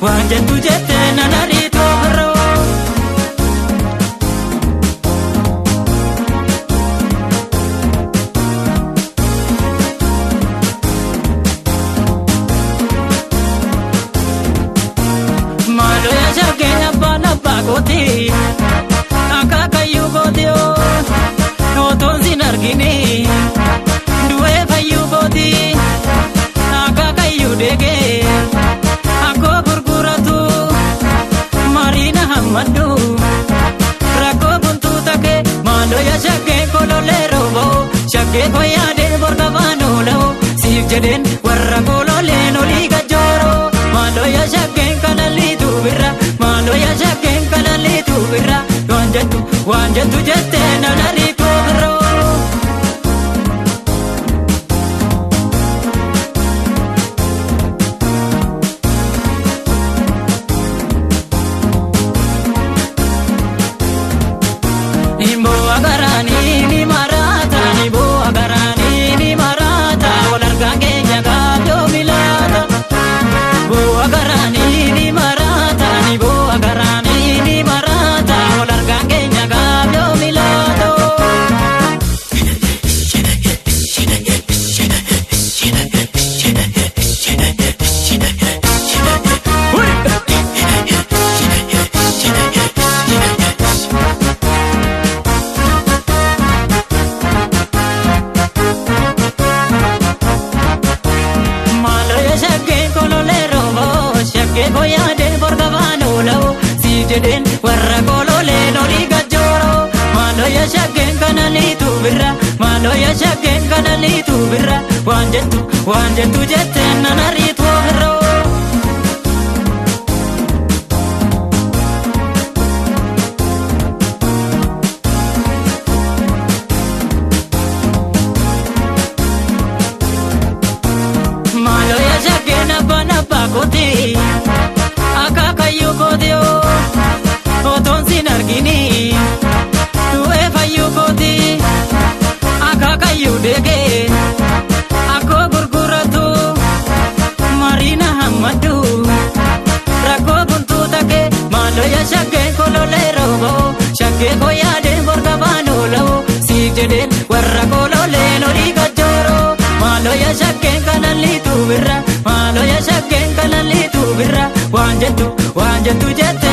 waan jettu jettee nan ariitu biroo. Maaloo yaa shaggeen abbaan abbaa kooti akaakayyuu kooti otoon sin argine du'ee fayyuu kooti akaakayyuu deegee akkoo gurguratu mariina hammadhu rakkoo buntuu takee. Maaloo yaa shaggeen kololee rooboo shaggee koyaadee borga baanooloo siif jedheen warra kololeen olii gajjooroo. Maaloo yaa shaggeen kanaliitu birra maaloo yaa shaggeen kanaliitu birra waan jettu jettee nan ariitu biroo. Nimbo agaraanii ni maraata nimbo agaraanii ni maraata wal argaan keenya gaafyoo milaata. Boo agaraanii ni maraata nimbo agaraanii ni maraata wal argaan keenya gaafyoo milaata. Shaggee koyaadee borga baanooloo siif jedheen warra kololeen olii gajjooroo. Maaloo yaa shaggeen kanaliitu birra maaloo yaa shaggeen kanaliitu birra waan jettu jettee nan ariitu biroo. Maaloo yaa shaggeen abbaan abbaa kooti akaakayyuu kooti otoon sin argine du'ee fayyuu kooti akaakayyuu deegee akkoo gurguratu mariina hammadhu rakkoo buntuu takee. Maaloo yaa shaggeen kololee rooboo shaggee koyaadee borga baanooloo siif jedheen warra kololeen olii gajjooroo. Maaloo yaa shaggeen kanaliitu birra maaloo yaa shaggeen kanaliitu birra waan jettu jettee